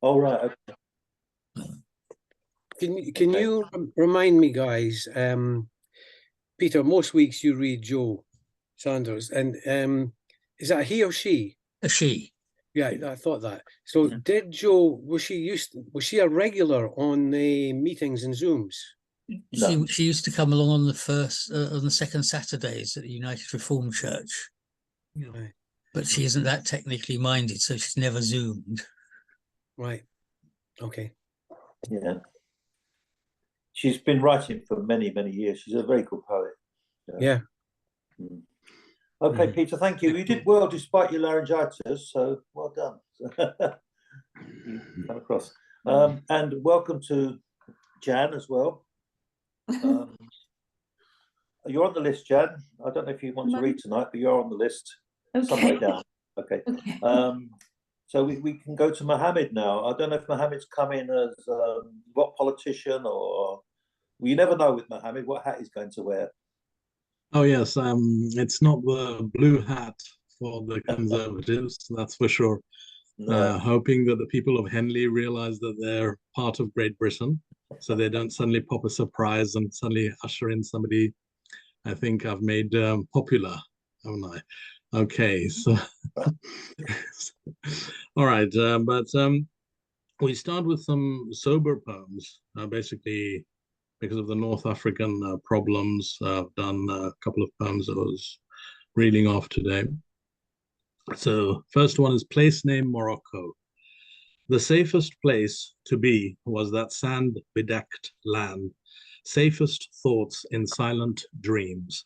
All right. Can you remind me, guys? Peter, most weeks you read Joe Sanders, and is that he or she? A she. Yeah, I thought that. So did Joe, was she a regular on the meetings and Zooms? She used to come along on the second Saturdays at the United Reformed Church. Right. But she isn't that technically minded, so she's never Zoomed. Right. Okay. Yeah. She's been writing for many, many years. She's a very good poet. Yeah. Okay, Peter, thank you. You did well despite your laryngitis, so well done. You come across. And welcome to Jan as well. You're on the list, Jan. I don't know if you want to read tonight, but you're on the list. Okay. Some way down. Okay. So we can go to Mohammed now. I don't know if Mohammed's come in as what politician or you never know with Mohammed what hat he's going to wear. Oh yes, it's not the blue hat for the Conservatives, that's for sure. No. Hoping that the people of Henley realize that they're part of Great Britain, so they don't suddenly pop a surprise and suddenly usher in somebody I think I've made popular, haven't I? Okay, so all right, but we start with some sober poems, basically because of the North African problems. I've done a couple of poems I was reading off today. So first one is Place Name Morocco. The safest place to be was that sand-bedecked land, safest thoughts in silent dreams.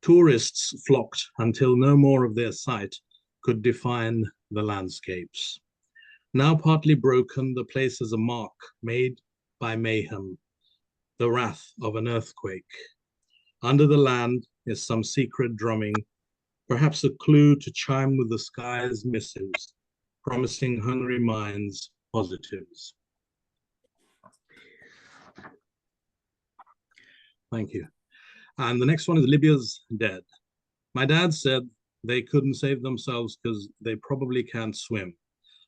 Tourists flocked until no more of their sight could define the landscapes. Now partly broken, the place is a mark made by mayhem, the wrath of an earthquake. Under the land is some secret drumming, perhaps a clue to chime with the sky's missives, promising hungry minds positives. Thank you. And the next one is Libya's Dead. My dad said they couldn't save themselves because they probably can't swim.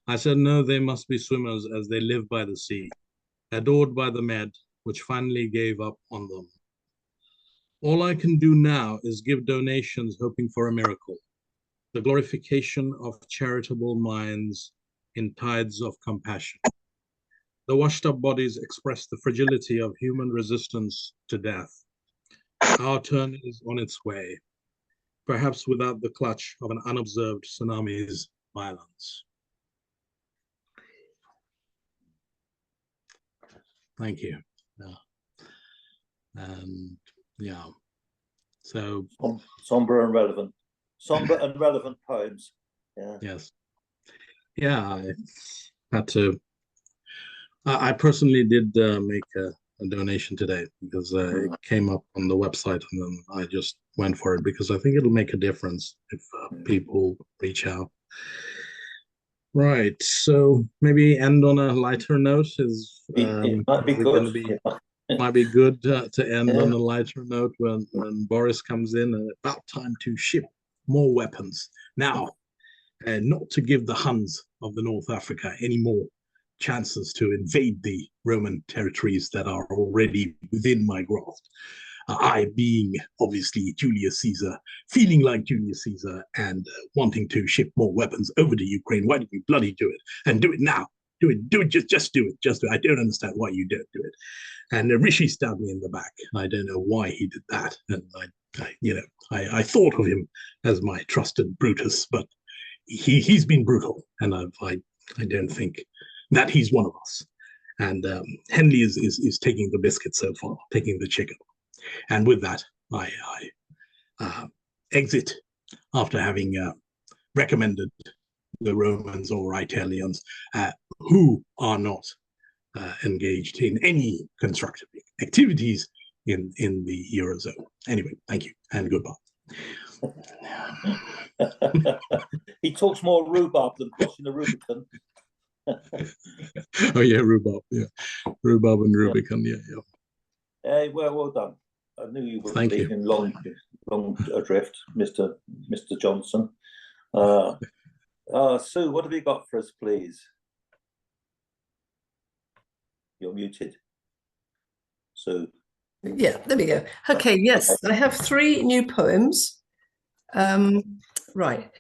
I said, no, they must be swimmers as they live by the sea, adored by the Med, which finally gave up on them. All I can do now is give donations hoping for a miracle, the glorification of charitable minds in tides of compassion. The washed up bodies express the fragility of human resistance to death. Our turn is on its way, perhaps without the clutch of an unobserved tsunami's violence. Thank you. And yeah, so somber and relevant poems. Yeah. Yes. Yeah, I had to. I personally did make a donation today because it came up on the website, and then I just went for it because I think it'll make a difference if people reach out. Right, so maybe end on a lighter note. It might be good. Might be good to end on a lighter note when Boris comes in, and about time to ship more weapons now, not to give the Huns of the North Africa any more chances to invade the Roman territories that are already within my grasp. I, being obviously Julius Caesar, feeling like Julius Caesar, and wanting to ship more weapons over to Ukraine. Why don't you bloody do it? And do it now. Do it, just do it. Just do it. I don't understand why you don't do it. And Rishi stabbed me in the back. I don't know why he did that. And I thought of him as my trusted Brutus, but he's been brutal, and I don't think that he's one of us. And Henley is taking the biscuit so far, taking the chicken. And with that, I exit after having recommended the Romans or Italians who are not engaged in any constructive activities in the Eurozone. Anyway, thank you and goodbye. He talks more rhubarb than crossing the Rubicon. Oh yeah, rhubarb, yeah, rhubarb and Rubicon, yeah. Hey, well done. I knew you were leaving long adrift, Mr. Johnson. Sue, what have you got for us, please? You're muted. So. Yeah, there we go. Okay, yes, I have 3 new poems. Right.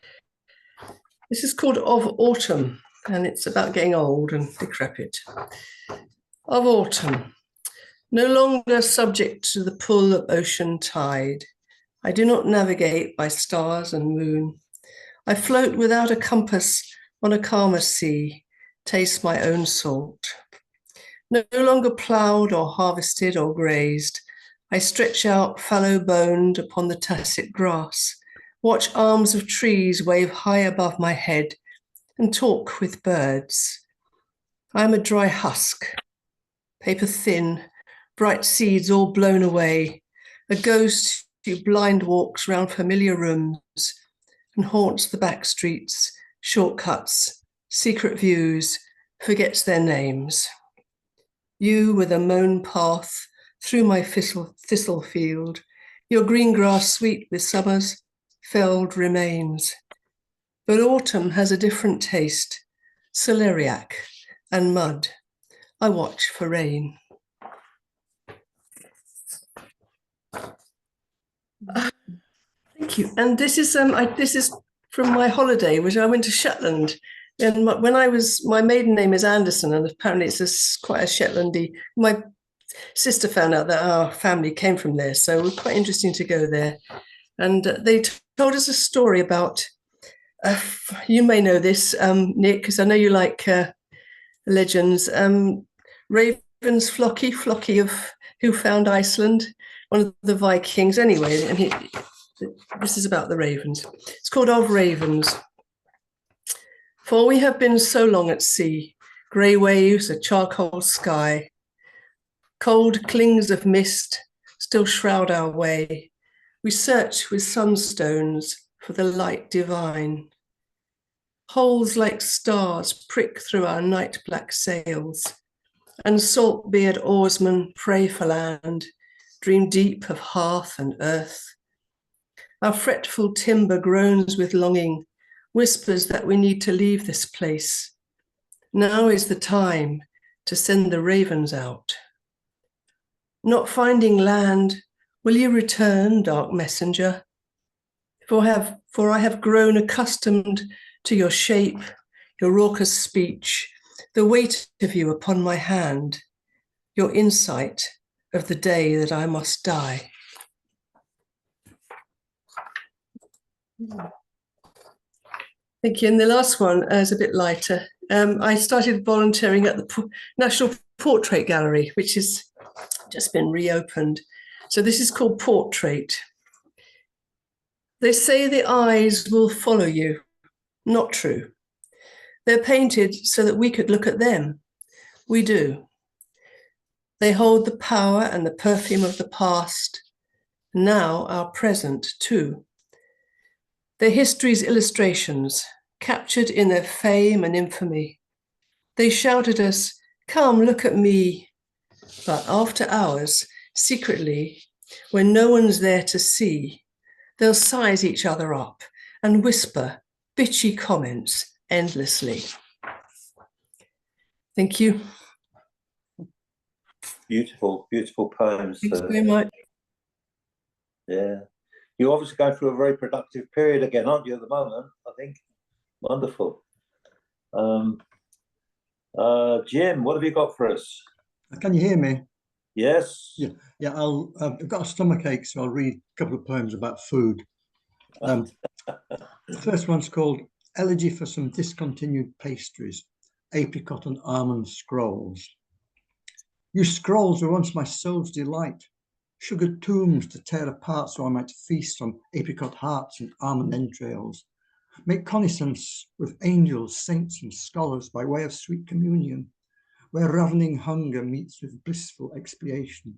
This is called Of Autumn, and it's about getting old and decrepit. Of autumn, no longer subject to the pull of ocean tide. I do not navigate by stars and moon. I float without a compass on a calmer sea, taste my own salt. No longer ploughed or harvested or grazed, I stretch out fallow-boned upon the tacit grass, watch arms of trees wave high above my head, and talk with birds. I am a dry husk, paper thin, bright seeds all blown away, a ghost who blind walks round familiar rooms and haunts the back streets, shortcuts, secret views, forgets their names. You with a mown path through my thistle field, your green grass sweet with summer's felled remains. But autumn has a different taste, celeriac and mud. I watch for rain. Thank you. And this is from my holiday, which I went to Shetland. And my maiden name is Anderson, and apparently it's quite a Shetlandy. My sister found out that our family came from there, so it was quite interesting to go there. And they told us a story about, you may know this, Nick, because I know you like legends. Ravens Flocky of Who Found Iceland, one of the Vikings. Anyway, and this is about the ravens. It's called Of Ravens. For we have been so long at sea, grey waves, a charcoal sky, cold clings of mist still shroud our way. We search with sunstones for the light divine. Holes like stars prick through our night black sails, and salt-beard oarsmen pray for land, dream deep of hearth and earth. Our fretful timber groans with longing, whispers that we need to leave this place. Now is the time to send the ravens out. Not finding land, will you return, dark messenger? For I have grown accustomed to your shape, your raucous speech, the weight of you upon my hand, your insight of the day that I must die. Thank you. And the last one is a bit lighter. I started volunteering at the National Portrait Gallery, which has just been reopened. So this is called Portrait. They say the eyes will follow you. Not true. They're painted so that we could look at them. We do. They hold the power and the perfume of the past, now our present too. Their history's illustrations, captured in their fame and infamy. They shout at us, "Come, look at me." But after hours, secretly, when no one's there to see, they'll size each other up and whisper bitchy comments endlessly. Thank you. Beautiful, beautiful poems. Thanks very much. Yeah. You're obviously going through a very productive period again, aren't you, at the moment, I think? Wonderful. Jim, what have you got for us? Can you hear me? Yes. Yeah. I've got a stomach ache, so I'll read a couple of poems about food. The first one's called Elegy for Some Discontinued Pastries, Apricot and Almond Scrolls. You scrolls were once my soul's delight, sugared tombs to tear apart so I might feast on apricot hearts and almond entrails, make connaissance with angels, saints and scholars by way of sweet communion, where ravening hunger meets with blissful expiation.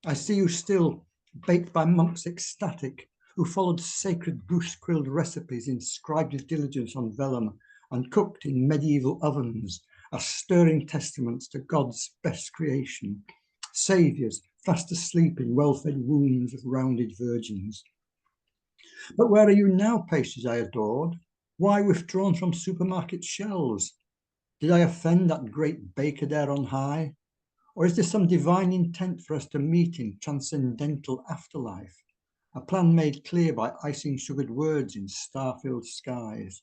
I see you still, baked by monks ecstatic, who followed sacred goose-quilled recipes inscribed with diligence on vellum and cooked in medieval ovens as stirring testaments to God's best creation, saviours fast asleep in well-fed wombs of rounded virgins. But where are you now, pastries I adored? Why withdrawn from supermarket shelves? Did I offend that great baker there on high? Or is there some divine intent for us to meet in transcendental afterlife? A plan made clear by icing sugared words in star-filled skies.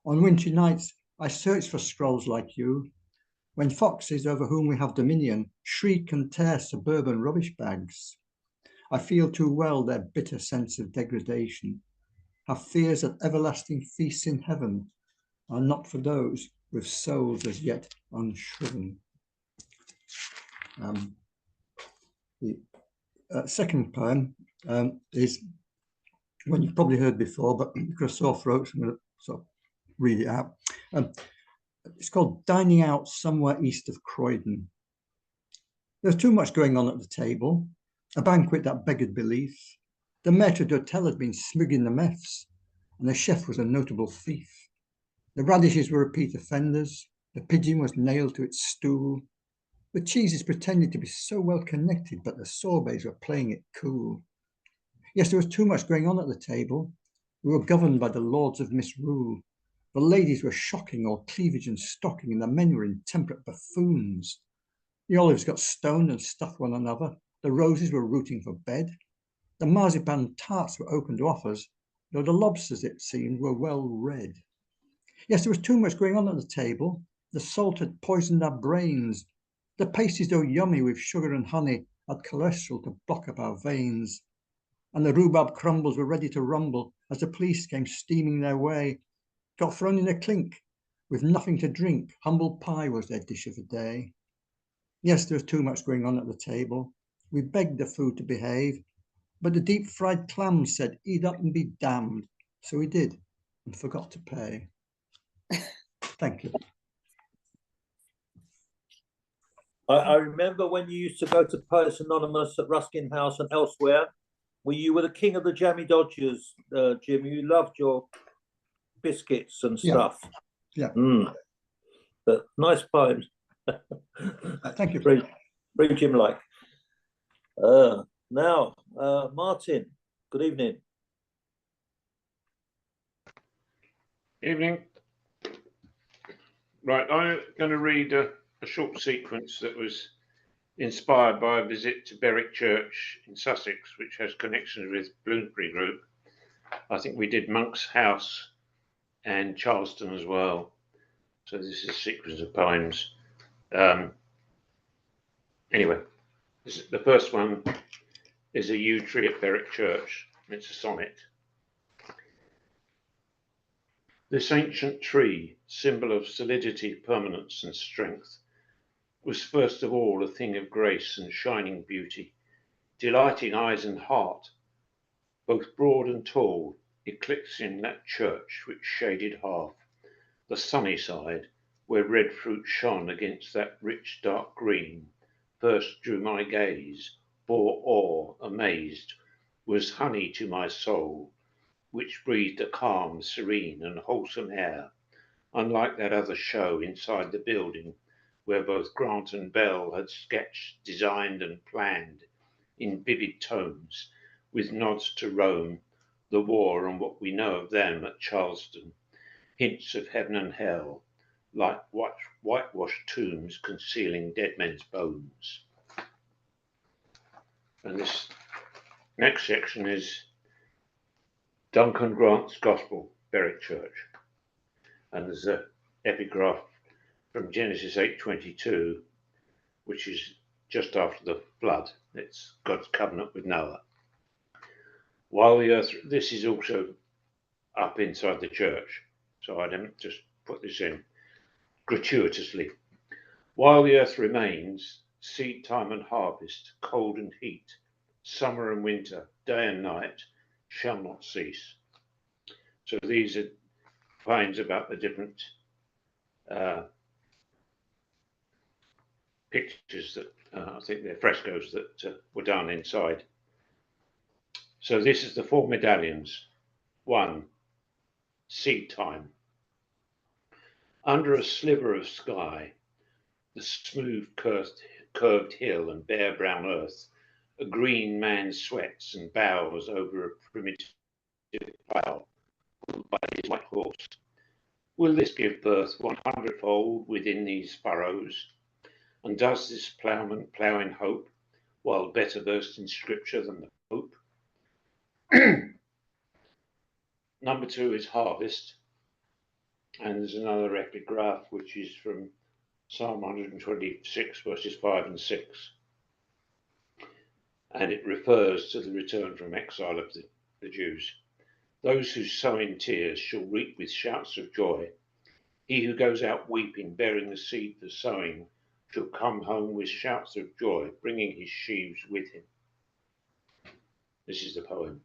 On wintry nights, I search for scrolls like you, when foxes over whom we have dominion shriek and tear suburban rubbish bags. I feel too well their bitter sense of degradation, have fears that everlasting feasts in heaven are not for those with souls as yet unshriven. The second poem is one you've probably heard before, but because sore throats, I'm going to sort of read it out. It's called Dining Out Somewhere East of Croydon. There was too much going on at the table, a banquet that beggared belief. The maître d'hôtel had been smugging the meths, and the chef was a notable thief. The radishes were repeat offenders, the pigeon was nailed to its stool. The cheeses pretended to be so well connected, but the sorbets were playing it cool. Yes, there was too much going on at the table. We were governed by the lords of misrule. The ladies were shocking, all cleavage and stocking, and the men were intemperate buffoons. The olives got stoned and stuffed one another. The roses were rooting for bed. The marzipan tarts were open to offers, though the lobsters, it seemed, were well read. Yes, there was too much going on at the table. The salt had poisoned our brains. The pasties, though yummy with sugar and honey, had cholesterol to block up our veins. And the rhubarb crumbles were ready to rumble as the police came steaming their way. Got thrown in a clink. With nothing to drink, humble pie was their dish of the day. Yes, there was too much going on at the table. We begged the food to behave, but the deep-fried clams said, "Eat up and be damned." So we did, and forgot to pay. Thank you. I remember when you used to go to Poets Anonymous at Ruskin House and elsewhere, where you were the king of the jammy dodgers, Jim. You loved your biscuits and stuff. Yeah. But nice poems. Thank you. Very Jim-like. Now, Martin, good evening. Evening. Right, I'm going to read a short sequence that was inspired by a visit to Berwick Church in Sussex, which has connections with Bloomsbury Group. I think we did Monk's House and Charleston as well. So this is a sequence of poems. Anyway, the first one is a yew tree at Berwick Church. It's a sonnet. This ancient tree, symbol of solidity, permanence, and strength, was first of all a thing of grace and shining beauty, delighting eyes and heart, both broad and tall, eclipsing that church which shaded half, the sunny side, where red fruit shone against that rich dark green, first drew my gaze, bore awe, amazed, was honey to my soul, which breathed a calm, serene, and wholesome air, unlike that other show inside the building, where both Grant and Bell had sketched, designed, and planned in vivid tones, with nods to Rome, the war, and what we know of them at Charleston, hints of heaven and hell, like whitewashed tombs concealing dead men's bones. And this next section is Duncan Grant's Gospel, Berwick Church. And there's an epigraph from Genesis 8:22, which is just after the flood. It's God's covenant with Noah. While the earth, this is also up inside the church, so I didn't just put this in gratuitously. While the earth remains, seed time and harvest, cold and heat, summer and winter, day and night, shall not cease. So these are poems about the different pictures that I think they're frescoes that were done inside. So this is the 4 medallions. 1, seed time. Under a sliver of sky, the smooth curved hill and bare brown earth, a green man sweats and bows over a primitive plough by his white horse, Will this give birth 100-fold within these furrows? And does this ploughman plough in hope, while better versed in scripture than the Pope? Number 2 is harvest. And there's another epigraph, which is from Psalm 126, verses 5 and 6. And it refers to the return from exile of the Jews. Those who sow in tears shall reap with shouts of joy. He who goes out weeping, bearing the seed for sowing, shall come home with shouts of joy, bringing his sheaves with him. This is the poem.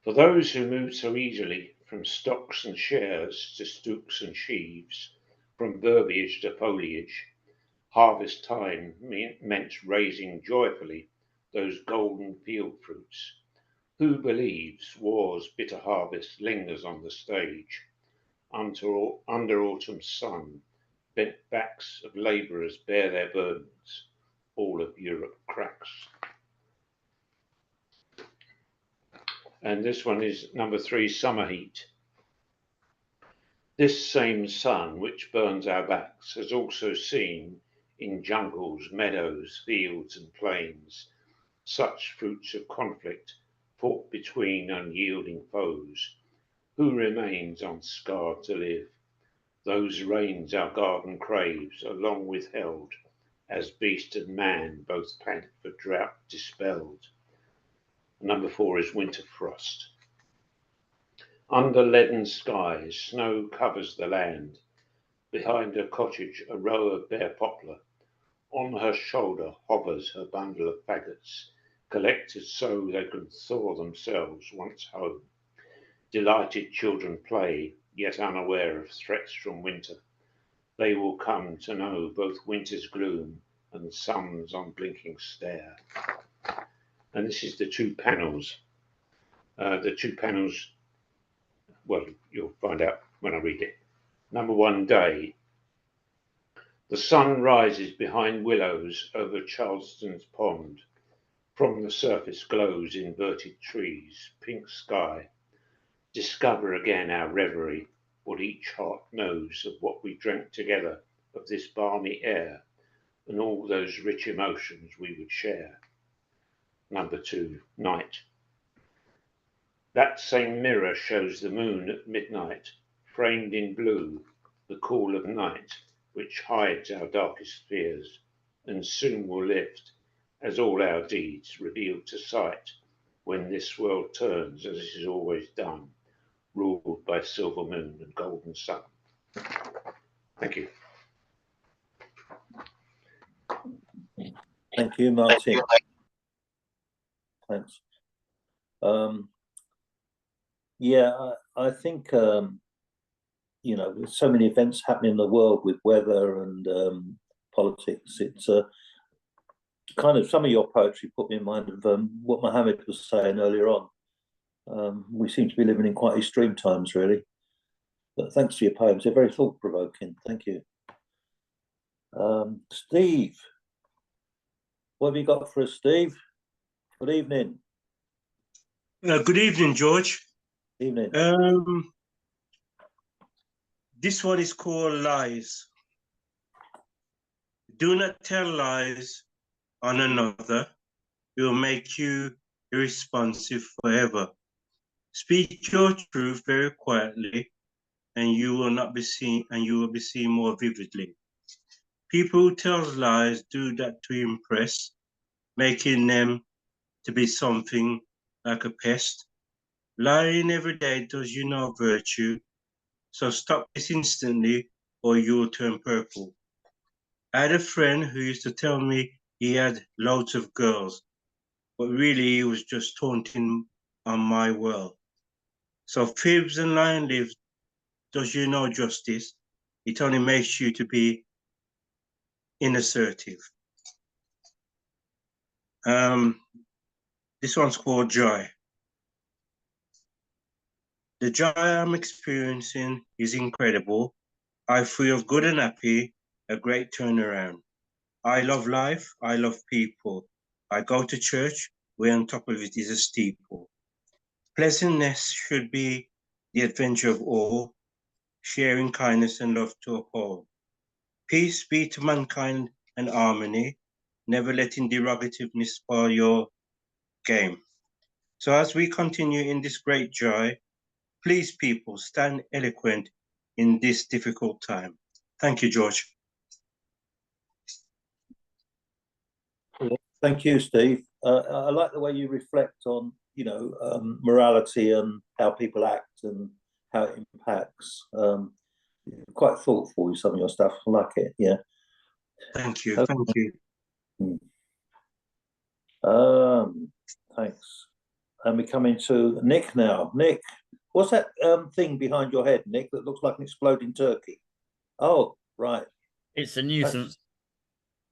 For those who move so easily from stocks and shares to stooks and sheaves, from verbiage to foliage, harvest time meant raising joyfully those golden field fruits. Who believes war's bitter harvest lingers on the stage? Under autumn's sun, bent backs of labourers bear their burdens. All of Europe cracks. And this one is number 3, summer heat. This same sun which burns our backs has also seen in jungles, meadows, fields and plains such fruits of conflict fought between unyielding foes. Who remains unscarred to live? Those rains our garden craves are long withheld, as beast and man both pant for drought dispelled. Number 4 is winter frost. Under leaden skies, snow covers the land. Behind her cottage, a row of bare poplar. On her shoulder hovers her bundle of faggots, collected so they can thaw themselves once home. Delighted children play, yet unaware of threats from winter. They will come to know both winter's gloom and sun's unblinking stare. And this is the 2 panels. The 2 panels, well, you'll find out when I read it. Number 1, day. The sun rises behind willows over Charleston's pond. From the surface glows inverted trees, pink sky. Discover again our reverie, what each heart knows of what we drank together, of this balmy air, and all those rich emotions we would share. Number 2, night. That same mirror shows the moon at midnight, framed in blue, the cool of night, which hides our darkest fears, and soon will lift, as all our deeds revealed to sight, when this world turns as it is always done, ruled by silver moon and golden sun. Thank you. Thank you, Martin. Thanks. Yeah, I think, you know, with so many events happening in the world with weather and politics, it's kind of, some of your poetry put me in mind of what Mohammed was saying earlier on. We seem to be living in quite extreme times, really. But thanks for your poems. They're very thought-provoking. Thank you. Steve, what have you got for us, Steve? Good evening. Good evening, George. Evening. This one is called Lies. Do not tell lies on another. It will make you irresponsive forever. Speak your truth very quietly, and you will not be seen, and you will be seen more vividly. People who tell lies do that to impress, making them to be something like a pest. Lying every day does you no virtue, so stop this instantly or you will turn purple. I had a friend who used to tell me he had loads of girls, but really he was just taunting on my world. So fibs and lying lives does you no justice. It only makes you to be inassertive. This one's called Joy. The joy I'm experiencing is incredible. I feel good and happy, a great turnaround. I love life, I love people. I go to church, where on top of it is a steeple. Pleasantness should be the adventure of all. sharing kindness and love to uphold. Peace be to mankind and harmony, never letting derogativeness spoil your game. So as we continue in this great joy, please, people, stand eloquent in this difficult time. Thank you, George. Thank you, Steve. I like the way you reflect on, morality and how people act and how it impacts. Quite thoughtful with some of your stuff. I like it. Yeah. Thank you. Thank you. Thanks. And we come into Nick now. Nick, what's that thing behind your head, Nick, that looks like an exploding turkey? Oh, right. It's a nuisance.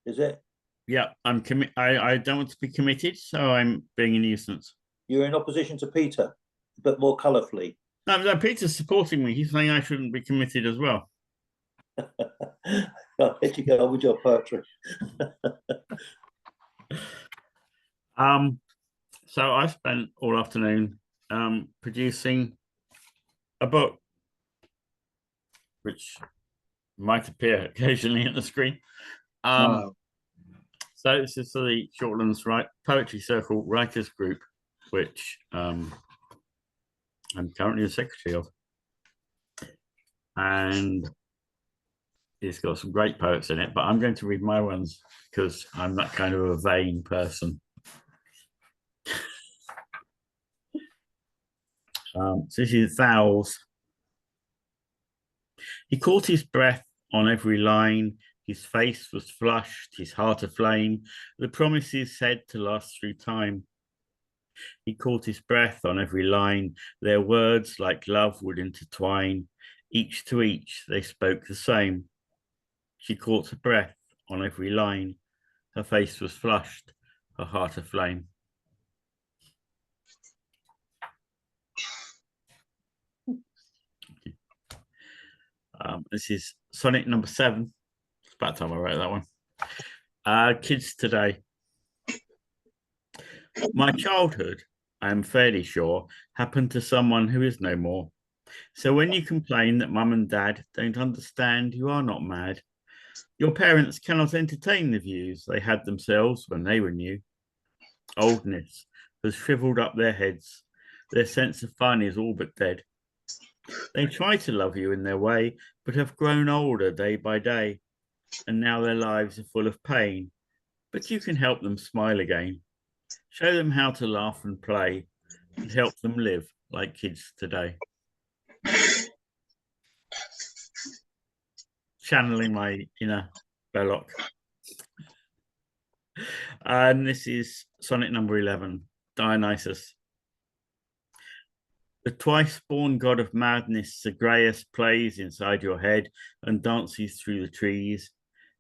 Is it? Yeah, I don't want to be committed, so I'm being a nuisance. You're in opposition to Peter, but more colourfully. No, Peter's supporting me. He's saying I shouldn't be committed as well. I'll let you go on with your poetry. So I spent all afternoon producing a book, which might appear occasionally on the screen. So this is the Shortlands Poetry Circle Writers Group, which I'm currently the secretary of. And it's got some great poets in it, but I'm going to read my ones because I'm that kind of a vain person. So this is Vows. He caught his breath on every line. His face was flushed, his heart aflame, the promises said to last through time. He caught his breath on every line, their words like love would intertwine. Each to each they spoke the same. She caught her breath on every line. Her face was flushed, her heart aflame. This is sonnet number 7. It's about time I wrote that one. Kids today. My childhood, I am fairly sure, happened to someone who is no more. So when you complain that mum and dad don't understand, you are not mad. Your parents cannot entertain the views they had themselves when they were new. Oldness has shriveled up their heads. Their sense of fun is all but dead. They try to love you in their way, but have grown older day by day. And now their lives are full of pain. But you can help them smile again. Show them how to laugh and play and help them live like kids today. Channeling my inner Belloc. And this is sonnet number 11, Dionysus. The twice-born god of madness, Zagreus, plays inside your head and dances through the trees.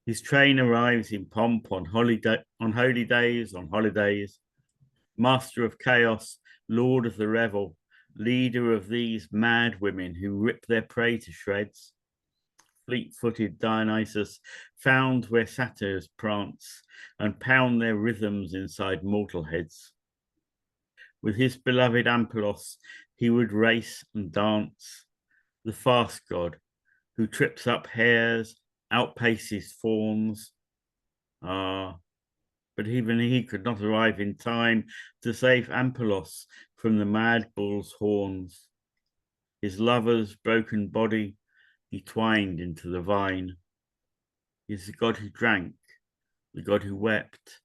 His train arrives in pomp on holy days, on holidays. Master of chaos, lord of the revel, leader of these mad women who rip their prey to shreds. Fleet-footed Dionysus, found where satyrs prance and pound their rhythms inside mortal heads. With his beloved Ampelos, he would race and dance, the fast god who trips up hares, outpaces fawns. But even he could not arrive in time to save Ampelos from the mad bull's horns. His lover's broken body he twined into the vine. He is the god who drank, the god who wept,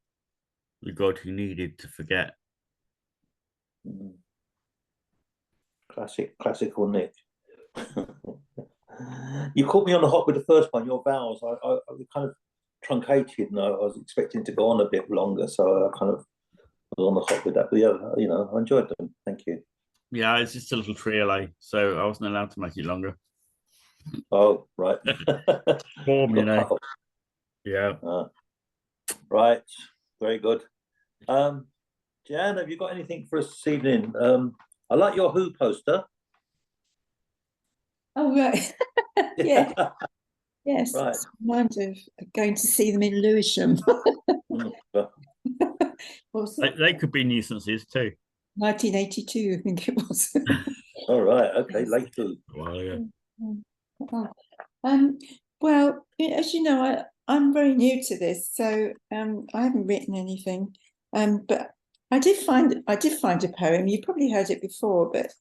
the god who needed to forget. Classical Nick. You caught me on the hop with the first one, your Vows. I kind of truncated, and I was expecting to go on a bit longer, so I kind of was on the hop with that. But yeah, I enjoyed them. Thank you. Yeah, it's just a little triole, so I wasn't allowed to make it longer. Oh, right. Form, Yeah. Right. Very good. Jan, have you got anything for us this evening? I like your Who poster. Oh, right. Yeah. Yes. Right. Mind of going to see them in Lewisham. They could be nuisances too. 1982, I think it was. All right. Okay. Late too. A while ago. Well, as you know, I'm very new to this, so I haven't written anything. But I did find a poem. You probably heard it before, but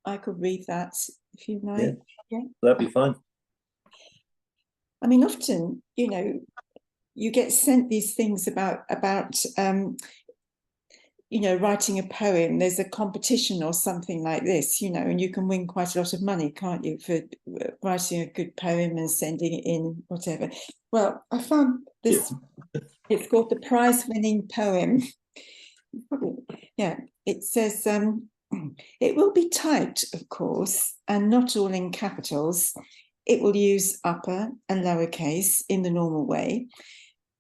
I could read that if you like. Yeah, that'd be fine. I mean, often, you know, you get sent these things about you know, writing a poem. There's a competition or something like this, you know, and you can win quite a lot of money, can't you, for writing a good poem and sending it in, whatever. Well, I found this. It's called the prize-winning poem. Yeah, it says, it will be typed, of course, and not all in capitals. It will use upper and lowercase in the normal way.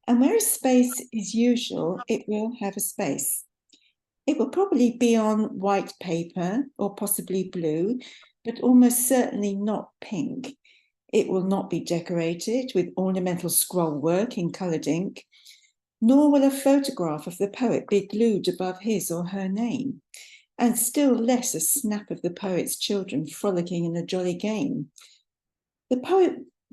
And where a space is usual, it will have a space. It will probably be on white paper or possibly blue, but almost certainly not pink. It will not be decorated with ornamental scroll work in coloured ink, nor will a photograph of the poet be glued above his or her name, and still less a snap of the poet's children frolicking in a jolly game. The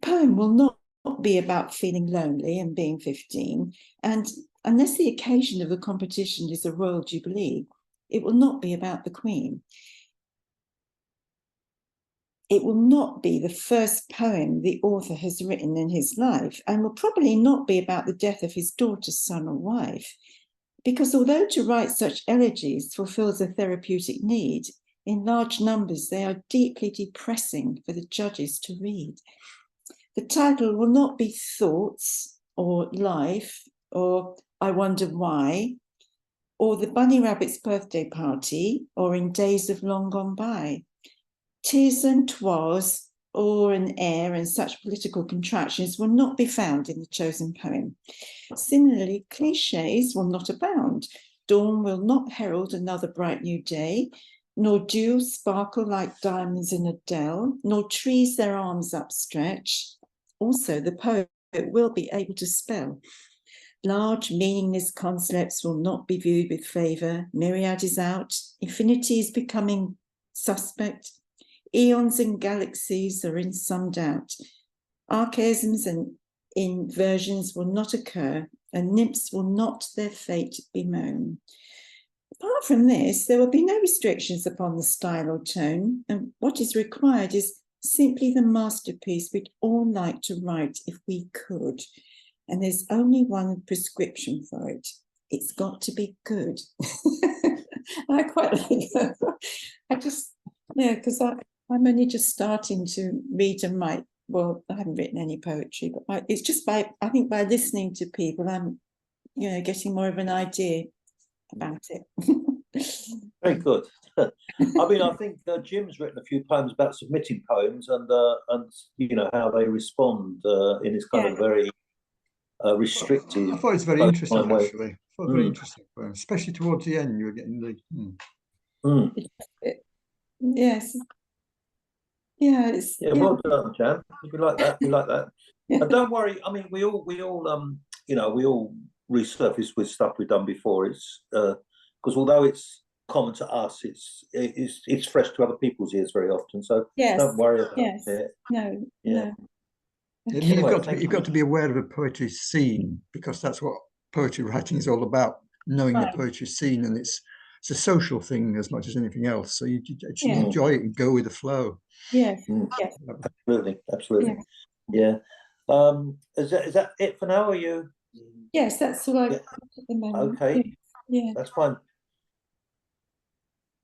poem will not be about feeling lonely and being 15, and unless the occasion of the competition is a royal jubilee, it will not be about the Queen. It will not be the first poem the author has written in his life, and will probably not be about the death of his daughter, son, or wife. Because although to write such elegies fulfills a therapeutic need, in large numbers they are deeply depressing for the judges to read. The title will not be Thoughts or Life or I Wonder Why, or The Bunny Rabbit's Birthday Party, or In Days of Long Gone By. Tis and twas, or an air, and such political contractions will not be found in the chosen poem. Similarly, cliches will not abound. Dawn will not herald another bright new day, nor dew sparkle like diamonds in a dell, nor trees their arms upstretch. Also, the poet will be able to spell. Large, meaningless concepts will not be viewed with favour. Myriad is out. Infinity is becoming suspect. Eons and galaxies are in some doubt. Archaisms and inversions will not occur, and nymphs will not their fate bemoan. Apart from this, there will be no restrictions upon the style or tone, and what is required is simply the masterpiece we'd all like to write if we could. And there's only one prescription for it. It's got to be good. I quite like that. Because I'm only just starting to read and write. Well, I haven't written any poetry, but it's just I think by listening to people, I'm, you know, getting more of an idea about it. Very good. I mean, I think Jim's written a few poems about submitting poems and you know how they respond in this kind of very restrictive. I thought it's very interesting, actually. I thought very interesting, especially towards the end. You were getting the. Yes. Yeah. Well done, Jan. We like that. We like that. And don't worry. I mean, we all you know, we all resurface with stuff we've done before. It's because although it's common to us, it's fresh to other people's ears very often. So don't worry about it. No. You've got to be aware of a poetry scene, because that's what poetry writing is all about, knowing the poetry scene, and it's a social thing as much as anything else. So you actually enjoy it and go with the flow. Yes. Absolutely. Yeah. Is that it for now? Are you? Yes, that's all I've got at the moment. Okay. Yeah. That's fine.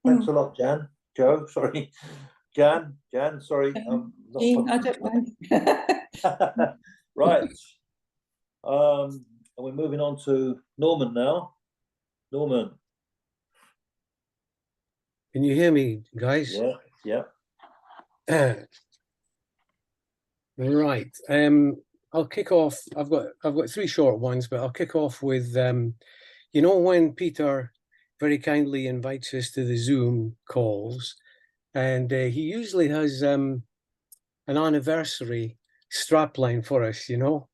Thanks a lot, Jan. Joe, sorry. Jan, sorry. Jean, I don't mind. Right. And we're moving on to Norman now. Norman. Can you hear me, guys? Yeah. Right. I'll kick off. I've got three short ones, but I'll kick off with you know, when Peter very kindly invites us to the Zoom calls, and he usually has an anniversary strapline for us, you know,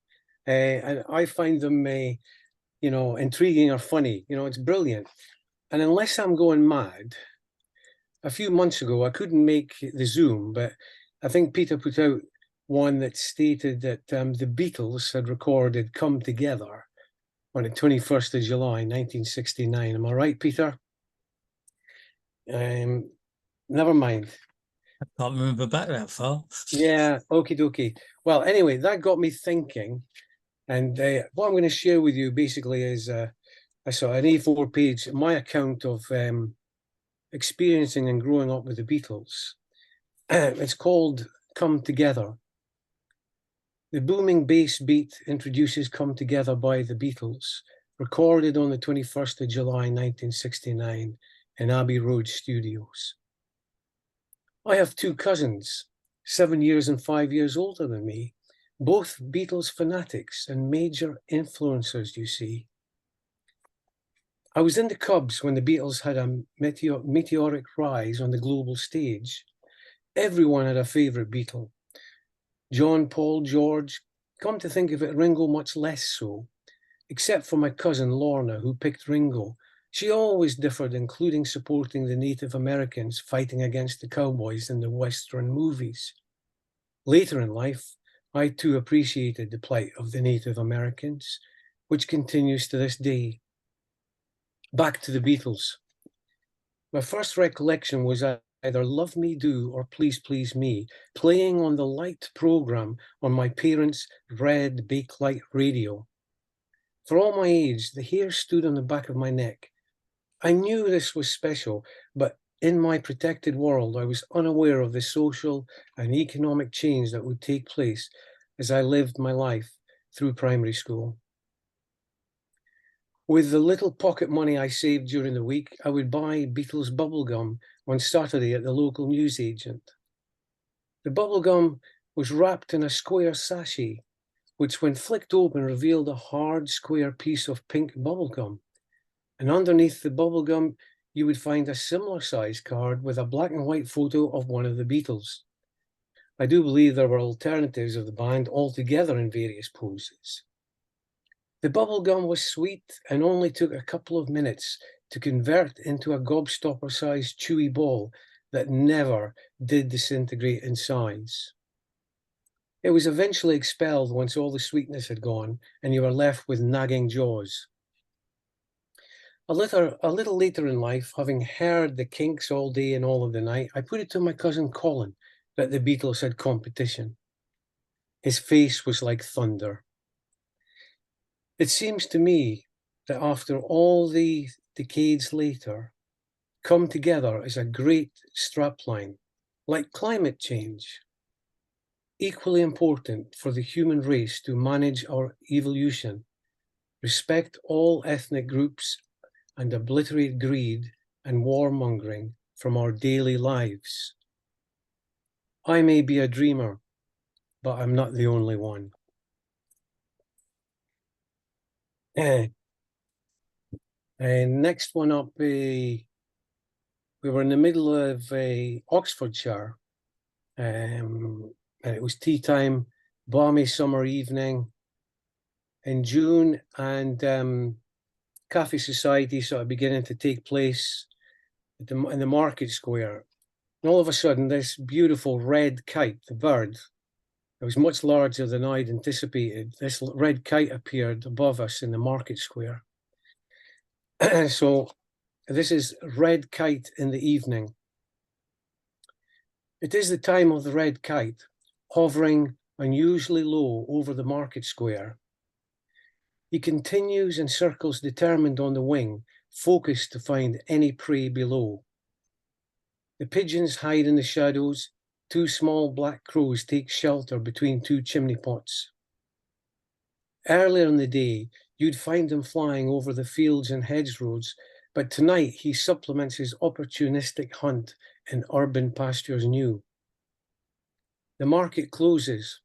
and I find them you know, intriguing or funny. You know, it's brilliant. And unless I'm going mad, a few months ago I couldn't make the Zoom, but I think Peter put out one that stated that the Beatles had recorded Come Together on the 21st of July, 1969. Am I right, Peter? Never mind. I can't remember back that far. Yeah, okie dokie. Well, anyway, that got me thinking. And what I'm going to share with you basically is I saw an A4 page, my account of experiencing and growing up with the Beatles. It's called Come Together. The booming bass beat introduces Come Together by the Beatles, recorded on the 21st of July, 1969 in Abbey Road Studios. I have two cousins, 7 years and 5 years older than me, both Beatles fanatics and major influencers, you see. I was in the Cubs when the Beatles had a meteoric rise on the global stage. Everyone had a favourite Beatle. John, Paul, George, come to think of it, Ringo much less so, except for my cousin Lorna, who picked Ringo. She always differed, including supporting the Native Americans fighting against the cowboys in the Western movies. Later in life, I too appreciated the plight of the Native Americans, which continues to this day. Back to the Beatles. My first recollection was either Love Me Do or Please Please Me, playing on the light program on my parents' red Bakelite radio. For all my age, the hair stood on the back of my neck. I knew this was special, but in my protected world, I was unaware of the social and economic change that would take place as I lived my life through primary school. With the little pocket money I saved during the week, I would buy Beatles bubblegum on Saturday at the local newsagent. The bubblegum was wrapped in a square sachet, which when flicked open revealed a hard square piece of pink bubblegum. And underneath the bubblegum, you would find a similar size card with a black and white photo of one of the Beatles. I do believe there were alternatives of the band altogether in various poses. The bubblegum was sweet and only took a couple of minutes to convert into a gobstopper-sized chewy ball that never did disintegrate in size. It was eventually expelled once all the sweetness had gone and you were left with nagging jaws. A little later in life, having heard the Kinks all day and all of the night, I put it to my cousin Colin that the Beatles had competition. His face was like thunder. It seems to me that after all the decades later, Come Together is a great strapline, like climate change, equally important for the human race to manage our evolution, respect all ethnic groups, and obliterate greed and warmongering from our daily lives. I may be a dreamer, but I'm not the only one. And next one up, we were in the middle of Oxfordshire, and it was tea time, balmy summer evening in June, and Cafe Society sort of beginning to take place in the market square. And all of a sudden, this beautiful red kite, the bird, it was much larger than I'd anticipated. This red kite appeared above us in the market square. So this is Red Kite in the Evening. It is the time of the red kite, hovering unusually low over the market square. He continues in circles determined on the wing, focused to find any prey below. The pigeons hide in the shadows. Two small black crows take shelter between two chimney pots. Earlier in the day, you'd find him flying over the fields and hedgerows, but tonight he supplements his opportunistic hunt in urban pastures new. The market closes.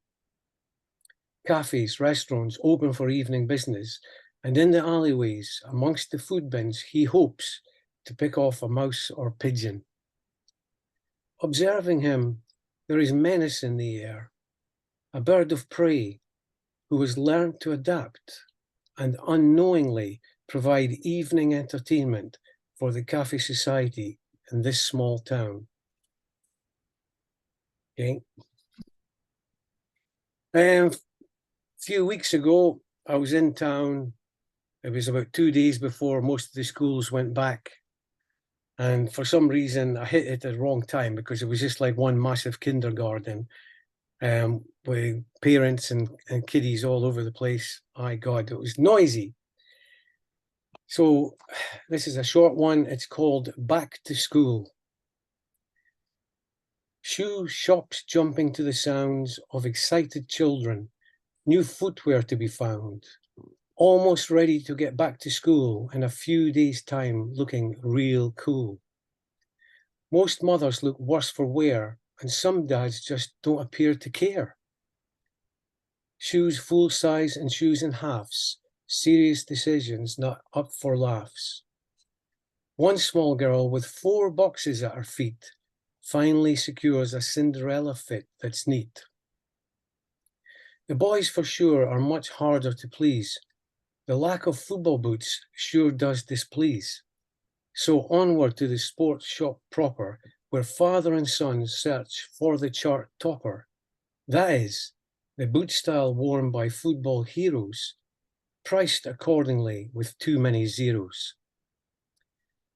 Cafes, restaurants open for evening business, and in the alleyways, amongst the food bins, he hopes to pick off a mouse or pigeon. Observing him, there is menace in the air, a bird of prey who has learned to adapt and unknowingly provide evening entertainment for the Cafe Society in this small town. Okay. A few weeks ago, I was in town. It was about 2 days before most of the schools went back. And for some reason, I hit it at the wrong time because it was just like one massive kindergarten with parents and kiddies all over the place. My God, it was noisy. So this is a short one. It's called Back to School. Shoe shops jumping to the sounds of excited children, new footwear to be found, almost ready to get back to school in a few days' time, looking real cool. Most mothers look worse for wear, and some dads just don't appear to care. Shoes full size and shoes in halves, serious decisions not up for laughs. One small girl with 4 boxes at her feet finally secures a Cinderella fit that's neat. The boys for sure are much harder to please. The lack of football boots sure does displease. So onward to the sports shop proper, where father and son search for the chart topper. That is, the boot style worn by football heroes, priced accordingly with too many zeros.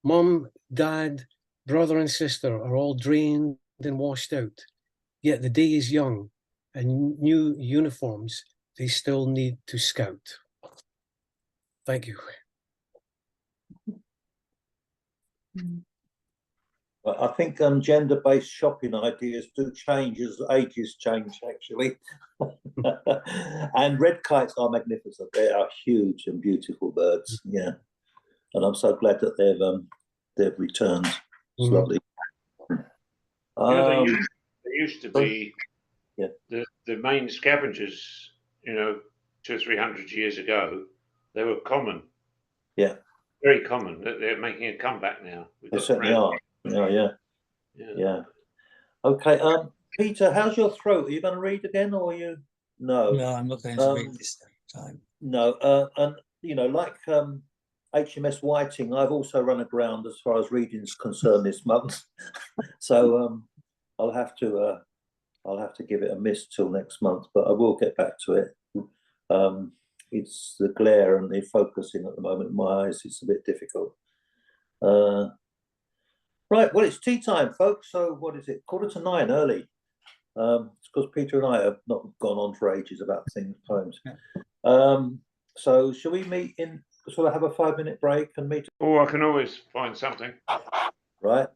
Mum, dad, brother and sister are all drained and washed out, yet the day is young, and new uniforms they still need to scout. Thank you. I think gender-based shopping ideas do change as ages change, actually. And red kites are magnificent. They are huge and beautiful birds. Yeah, and I'm so glad that they've returned. It's lovely. There used to be yeah. the main scavengers, 200 or 300 years ago. They were common. Yeah. Very common. They're making a comeback now. They certainly are. Yeah. Okay. Peter, how's your throat? Are you going to read again, or are you? No. No, I'm not going to read this time. No. And like HMS Whiting, I've also run aground as far as reading's concerned this month. So I'll have to give it a miss till next month, but I will get back to it. It's the glare and the focusing at the moment in my eyes. It's a bit difficult. Right, well, it's tea time, folks. So what is it? 8:45 early. It's because Peter and I have not gone on for ages about poems. So shall we meet in? Shall I have a 5-minute break and meet? Oh, I can always find something. Right.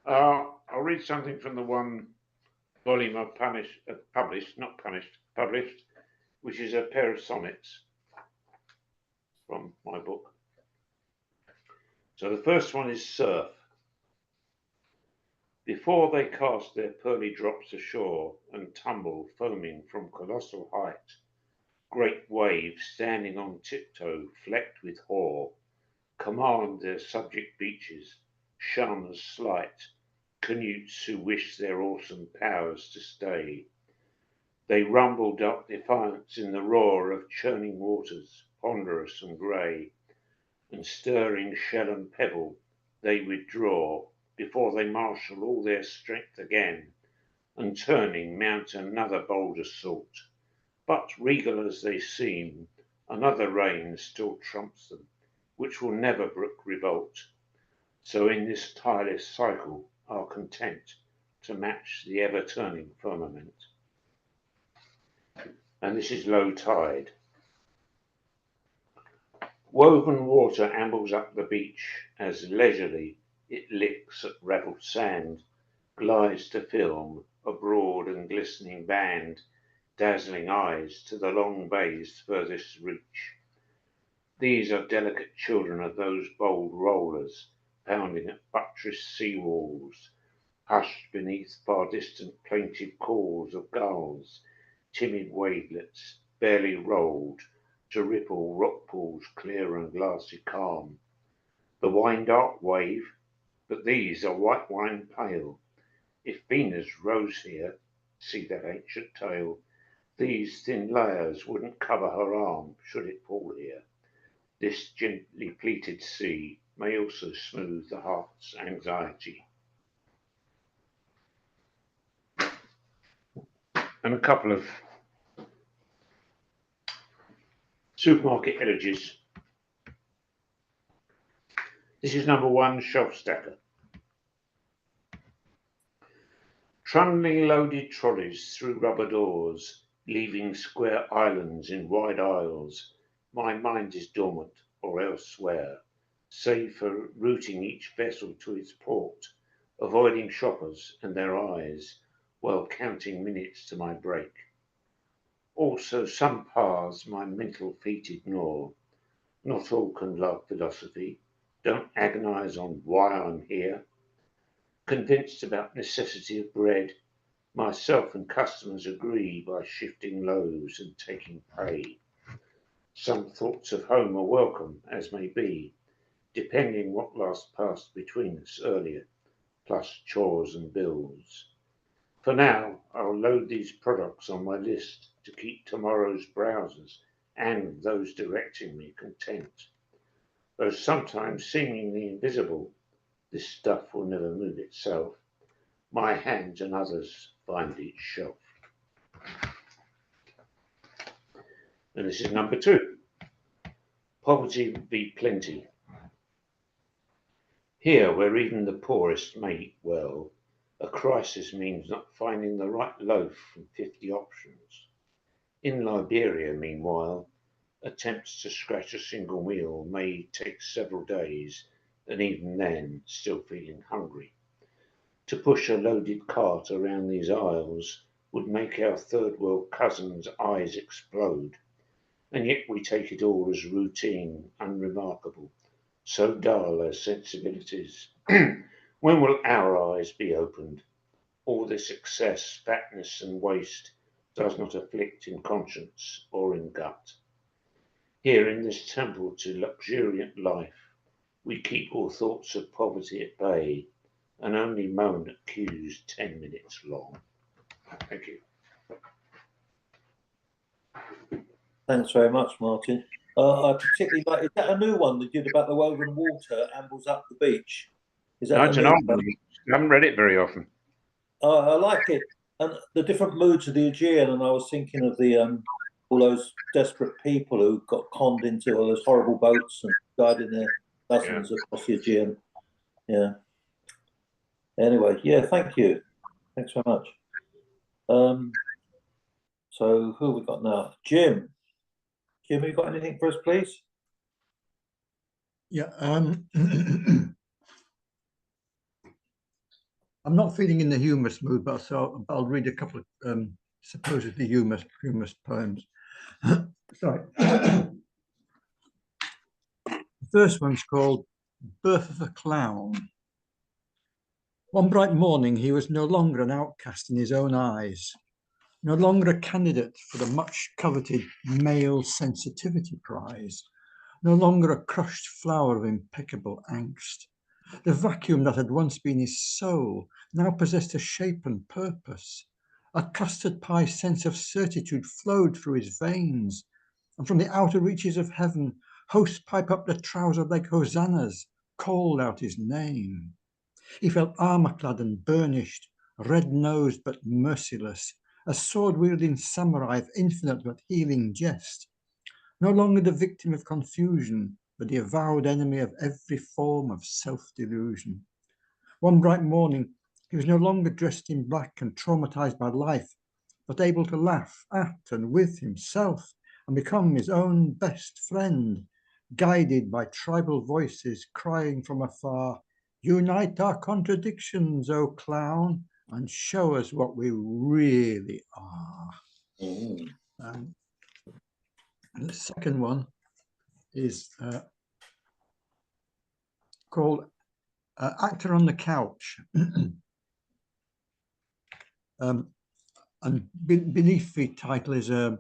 I'll read something from the one volume I've published, which is a pair of sonnets from my book. So the first one is Surf. Before they cast their pearly drops ashore and tumble foaming from colossal height, great waves standing on tiptoe, flecked with hoar, command their subject beaches, shun as slight canutes who wish their awesome powers to stay. They rumbled up defiance in the roar of churning waters, ponderous and grey, and stirring shell and pebble they withdraw before they marshal all their strength again, and turning mount another bold assault. But regal as they seem, another reign still trumps them, which will never brook revolt. So in this tireless cycle are content to match the ever-turning firmament. And this is Low Tide. Woven water ambles up the beach as leisurely it licks at ravelled sand, glides to film a broad and glistening band, dazzling eyes to the long bay's furthest reach. These are delicate children of those bold rollers, pounding at buttressed sea walls, hushed beneath far distant plaintive calls of gulls, timid wavelets barely rolled to ripple rock pools clear and glassy calm. The wine dark wave, but these are white wine pale. If Venus rose here, see that ancient tale, these thin layers wouldn't cover her arm should it fall here. This gently pleated sea may also smooth the heart's anxiety. and a couple of supermarket elegies. This is number 1, Shelf Stacker. Trundling loaded trolleys through rubber doors, leaving square islands in wide aisles. My mind is dormant or elsewhere, save for routing each vessel to its port, avoiding shoppers and their eyes, while counting minutes to my break. Also some paths my mental feet ignore. Not all can love philosophy. Don't agonize on why I'm here. Convinced about necessity of bread, myself and customers agree by shifting loaves and taking pay. Some thoughts of home are welcome, as may be, depending what last passed between us earlier, plus chores and bills. For now, I'll load these products on my list to keep tomorrow's browsers and those directing me content. Though sometimes seemingly invisible, this stuff will never move itself. My hands and others find its shelf. And this is number 2. Poverty be plenty. Here, where even the poorest may eat well, a crisis means not finding the right loaf from 50 options. In Liberia, meanwhile, attempts to scratch a single meal may take several days, and even then, still feeling hungry. To push a loaded cart around these aisles would make our third world cousins' eyes explode, and yet we take it all as routine, unremarkable, so dull as sensibilities. When will our eyes be opened? All this excess, fatness and waste does not afflict in conscience or in gut. Here in this temple to luxuriant life, we keep all thoughts of poverty at bay and only moan at queues 10 minutes long. Thank you. Thanks very much, Martin. I particularly like, is that a new one that you did about the woven water ambles up the beach? Is that That's an old one. I haven't read it very often. I like it. And the different moods of the Aegean, and I was thinking of the all those desperate people who got conned into all those horrible boats and died in their dozens across the Aegean. Yeah. Anyway, yeah, thank you. Thanks very much. So who have we got now? Jim. Jim, have you got anything for us, please? Yeah. I'm not feeling in the humorous mood, but so I'll read a couple of supposedly humorous poems. Sorry. The first one's called Birth of a Clown. One bright morning, he was no longer an outcast in his own eyes, no longer a candidate for the much coveted male sensitivity prize, no longer a crushed flower of impeccable angst. The vacuum that had once been his soul now possessed a shape and purpose. A custard pie sense of certitude flowed through his veins, and from the outer reaches of heaven, hosts pipe up the trouser leg hosannas, called out his name. He felt armor-clad and burnished, red-nosed but merciless, a sword-wielding samurai of infinite but healing jest. No longer the victim of confusion, but the avowed enemy of every form of self-delusion. One bright morning, he was no longer dressed in black and traumatized by life, but able to laugh at and with himself and become his own best friend, guided by tribal voices crying from afar, "Unite our contradictions, O clown, and show us what we really are." And the second one is called Actor on the Couch. And beneath the title is a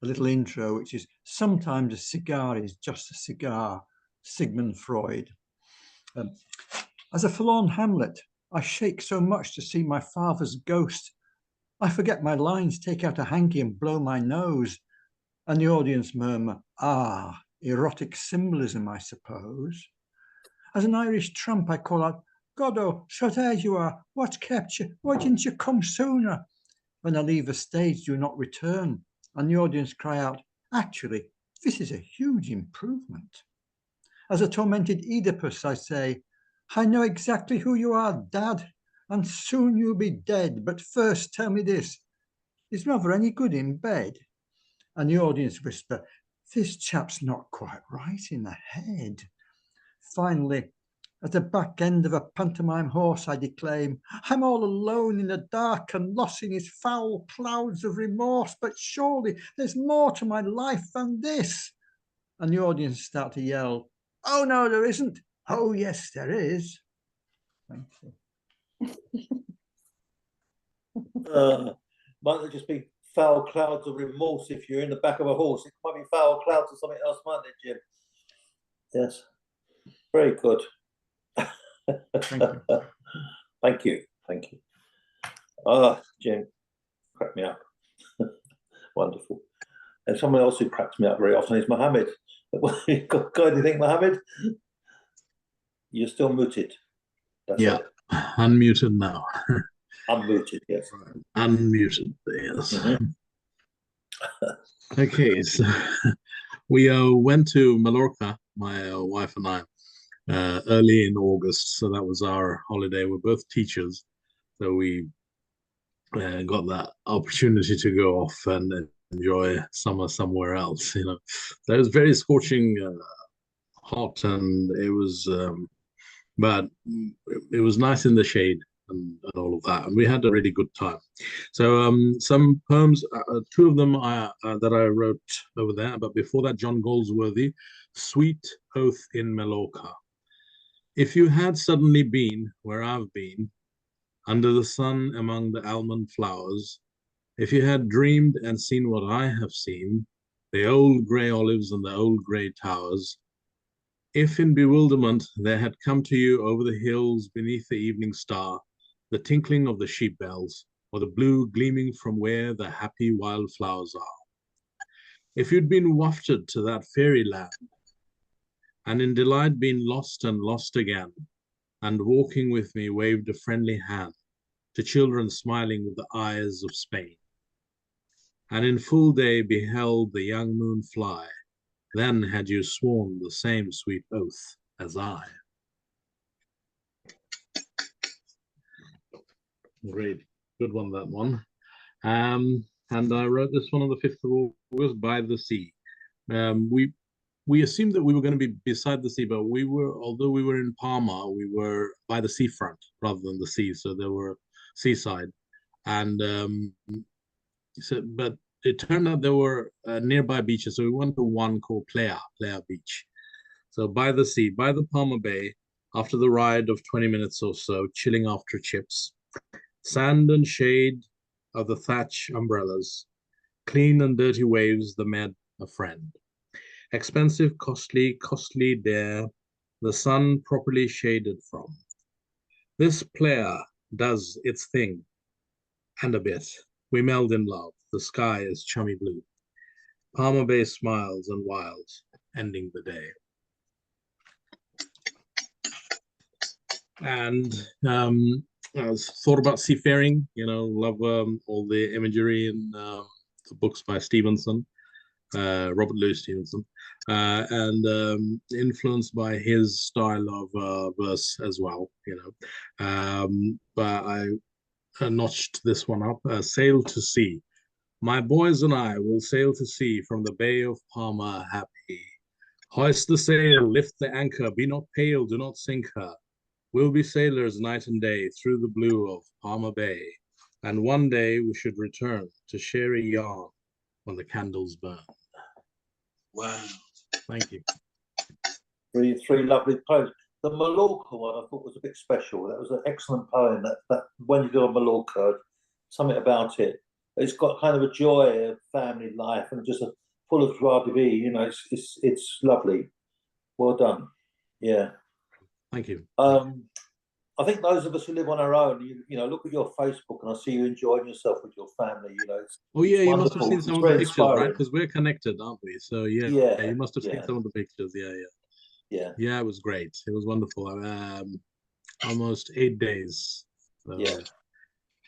little intro, which is "Sometimes a cigar is just a cigar," Sigmund Freud. As a forlorn Hamlet, I shake so much to see my father's ghost. I forget my lines, take out a hanky and blow my nose. And the audience murmur, "Ah, erotic symbolism, I suppose." As an Irish tramp, I call out, "Goddo, so there you are. What's kept you? Why didn't you come sooner?" When I leave the stage, do not return. And the audience cry out, actually, this is a huge improvement. As a tormented Oedipus, I say, I know exactly who you are, Dad, and soon you'll be dead. But first, tell me this, is Mother any good in bed? And the audience whisper, this chap's not quite right in the head. Finally, at the back end of a pantomime horse, I declaim, I'm all alone in the dark and lost in his foul clouds of remorse, but surely there's more to my life than this. And the audience start to yell, oh, no, there isn't. Oh, yes, there is. Thank you. Might not just be foul clouds of remorse if you're in the back of a horse. It might be foul clouds of something else, mightn't it, Jim? Yes. Very good. Thank you. Thank you. Thank you. Ah, Jim, cracked me up. Wonderful. And someone else who cracks me up very often is Mohammed. Got anything, Mohammed? You're still muted. That's Yeah, it. Unmuted now. Unmuted, yes. Unmuted, yes. Mm-hmm. Okay, so we went to Mallorca, my wife and I, early in August. So that was our holiday. We're both teachers, so we got that opportunity to go off and enjoy summer somewhere else. You know, so it was very scorching hot, and it was, but it was nice in the shade and all of that, and we had a really good time. So some poems, two of them that I wrote over there, but before that, John Goldsworthy, Sweet Oath in Mallorca. If you had suddenly been where I've been, under the sun among the almond flowers, if you had dreamed and seen what I have seen, the old grey olives and the old grey towers, if in bewilderment there had come to you over the hills beneath the evening star, the tinkling of the sheep bells, or the blue gleaming from where the happy wildflowers are, if you'd been wafted to that fairyland, and in delight been lost and lost again, and walking with me waved a friendly hand to children smiling with the eyes of Spain, and in full day beheld the young moon fly, then had you sworn the same sweet oath as I. Great, good one, that one. And I wrote this one on the 5th of August, By the Sea. We assumed that we were going to be beside the sea, but we were, although we were in Palma, we were by the seafront rather than the sea, so there were seaside. And but it turned out there were nearby beaches, so we went to one called Playa Beach. So by the sea, by the Palma Bay, after the ride of 20 minutes or so, chilling after chips, sand and shade of the thatch umbrellas, clean and dirty waves that met a friend. Expensive, costly dare, the sun properly shaded from. This Playa does its thing, and a bit. We meld in love. The sky is chummy blue. Palma Bay smiles and wilds, ending the day. And I thought about seafaring, you know, love all the imagery in the books by Stevenson, Robert Louis Stevenson, and influenced by his style of verse as well, you know. But I notched this one up, Sail to Sea. My boys and I will sail to sea from the Bay of Palma happy. Hoist the sail, lift the anchor, be not pale, do not sink her. We'll be sailors night and day through the blue of Palma Bay. And one day we should return to share a yarn when the candles burn. Wow. Thank you. Three lovely poems. The Mallorca one I thought was a bit special. That was an excellent poem. That when you go on Mallorca, something about it. It's got kind of a joy of family life and just full of joie de vivre. You know, it's lovely. Well done. Yeah. Thank you. I think those of us who live on our own, you know, look at your Facebook and I see you enjoying yourself with your family. You know. Oh yeah, you must have seen It's some of the very pictures, inspiring. right? Because we're connected, aren't we? So yeah, you must have seen some of the pictures. Yeah, it was great. It was wonderful. Almost 8 days. So,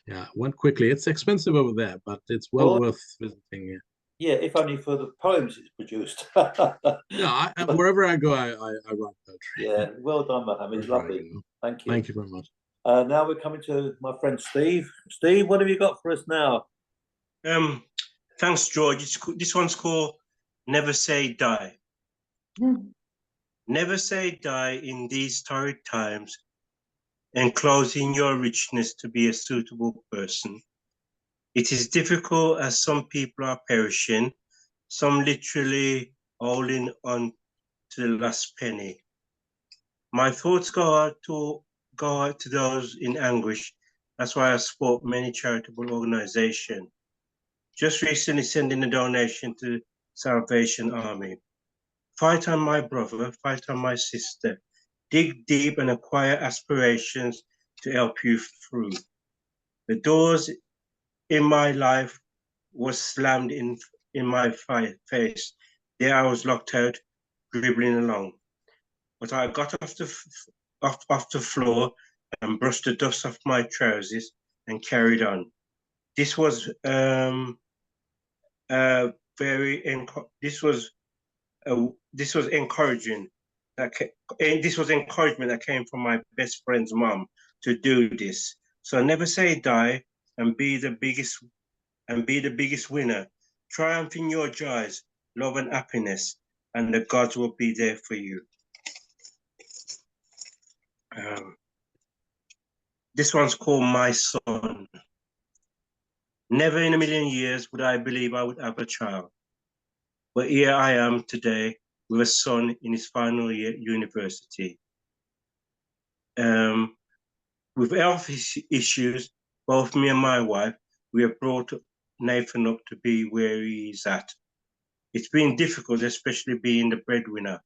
Yeah, went quickly. It's expensive over there, but it's well worth visiting. Yeah. Yeah, if only for the poems it's produced. Yeah, wherever I go, I write poetry. Yeah, well done, Mohammed. Lovely. Thank you. Thank you very much. Now we're coming to my friend Steve. Steve, what have you got for us now? Thanks, George. This one's called Never Say Die. Never say die in these torrid times, enclosing your richness to be a suitable person. It is difficult as some people are perishing, some literally holding on to the last penny. My thoughts go out to those in anguish. That's why I support many charitable organizations. Just recently sending a donation to Salvation Army. Fight on, my brother, fight on, my sister. Dig deep and acquire aspirations to help you through. The doors in my life was slammed in my face. There I was locked out, dribbling along. But I got off the floor and brushed the dust off my trousers and carried on. This was this was encouraging. This was encouragement that came from my best friend's mom to do this. So never say die, and be the biggest winner. Triumph in your joys, love and happiness, and the gods will be there for you. This one's called My Son. Never in a million years would I believe I would have a child. But here I am today with a son in his final year at university. With health issues, both me and my wife, we have brought Nathan up to be where he is at. It's been difficult, especially being the breadwinner,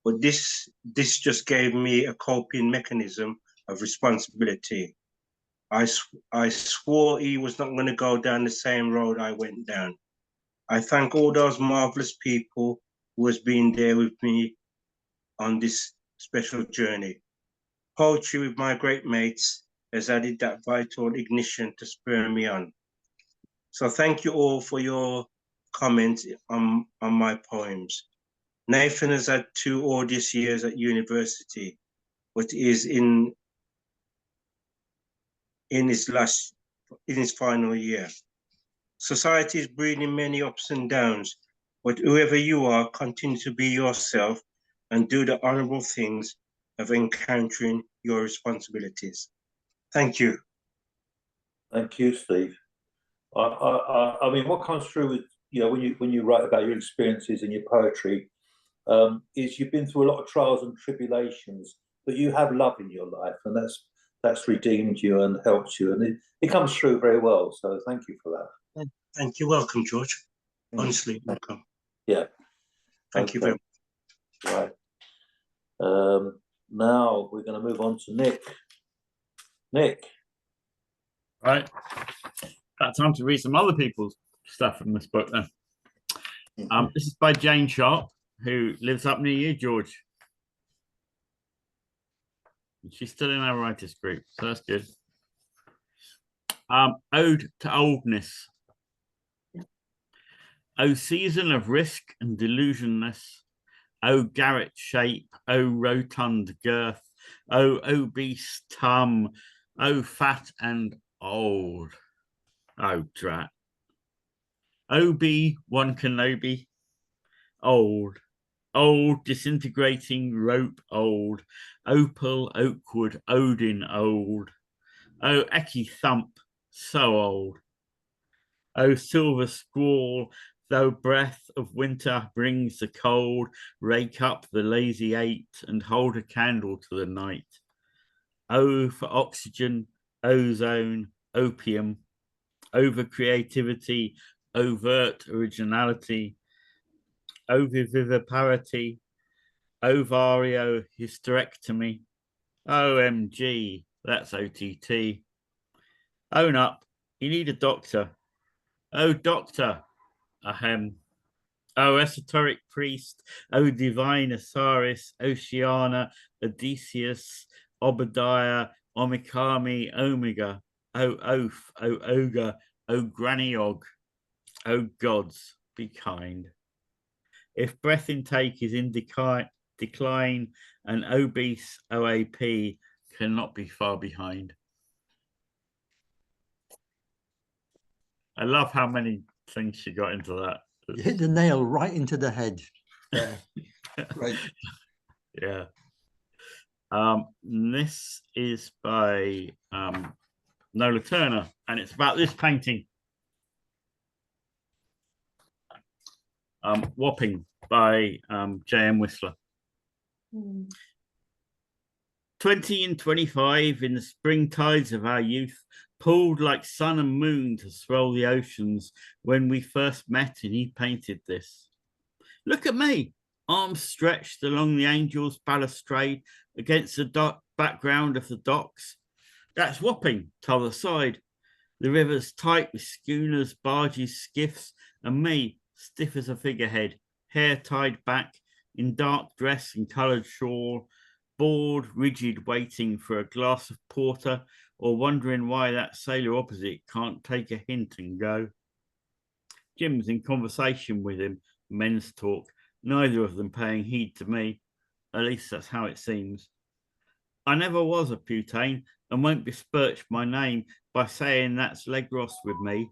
but this just gave me a coping mechanism of responsibility. I swore he was not going to go down the same road I went down. I thank all those marvelous people who has been there with me on this special journey. Poetry with my great mates has added that vital ignition to spur me on. So thank you all for your comments on my poems. Nathan has had 2 arduous years at university, but is in his final year. Society is bringing many ups and downs, but whoever you are, continue to be yourself and do the honorable things of encountering your responsibilities. Thank you. Thank you, Steve. I mean, what comes through with, when you write about your experiences in your poetry, is you've been through a lot of trials and tribulations, but you have love in your life, and that's redeemed you and helped you, and it comes through very well. So thank you for that. Thank you. Welcome, George. Honestly, welcome. Yeah. Thank you very much. Right. Now we're going to move on to Nick. Nick. Right. Got time to read some other people's stuff from this book then. This is by Jane Sharp, who lives up near you, George. She's still in our writers group, so that's good. Ode to Oldness. O season of risk and delusionless, O garret shape, O rotund girth, O obese tum, O fat and old, O drat. Obi-Wan Kenobi, old, old disintegrating rope old, opal oakwood Odin old, O Eki thump, so old. O silver squall, though breath of winter brings the cold, rake up the lazy 8 and hold a candle to the night. O for oxygen, ozone, opium, over creativity, overt originality, oviviviparity, ovario hysterectomy, OMG, that's OTT. Own up, you need a doctor. Oh, doctor, ahem. O esoteric priest, O divine Osiris, Oceana, Odysseus, Obadiah, Omikami, Omega, O oaf, O ogre, O granny og, O gods, be kind. If breath intake is in decline, an obese OAP cannot be far behind. I love how many things she got into that. You hit the nail right into the head. Yeah. Great. Yeah. This is by Nola Turner, and it's about this painting. Wapping by J.M. Whistler. 20 and 25 in the spring tides of our youth, pulled like sun and moon to swell the oceans when we first met, and he painted this. Look at me, arms stretched along the Angel's balustrade against the dark background of the docks. That's Wapping, t'other side. The river's tight with schooners, barges, skiffs, and me, stiff as a figurehead, hair tied back, in dark dress and coloured shawl, bored, rigid, waiting for a glass of porter, or wondering why that sailor opposite can't take a hint and go. Jim's in conversation with him, men's talk, neither of them paying heed to me. At least that's how it seems. I never was a putain and won't besmirch my name by saying that's Legros with me.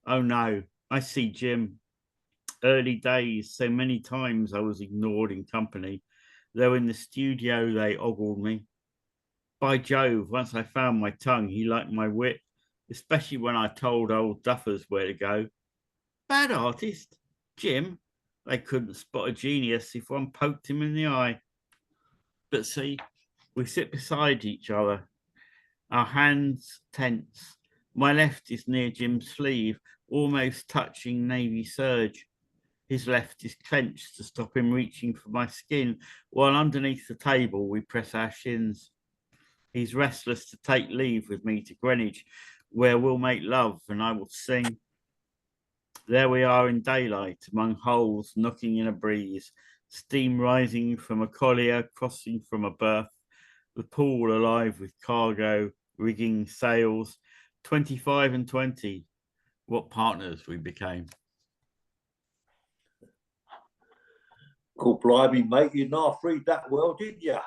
Oh no, I see Jim. Early days, so many times I was ignored in company, though in the studio they ogled me. By Jove, once I found my tongue, he liked my wit, especially when I told old duffers where to go. Bad artist, Jim. They couldn't spot a genius if one poked him in the eye. But see, we sit beside each other, our hands tense. My left is near Jim's sleeve, almost touching navy serge. His left is clenched to stop him reaching for my skin, while underneath the table we press our shins. He's restless to take leave with me to Greenwich, where we'll make love and I will sing. There we are in daylight, among holes knocking in a breeze, steam rising from a collier, crossing from a berth, the pool alive with cargo, rigging, sails, 25 and 20. What partners we became. Cool, blimey, mate, you not read that well, did you?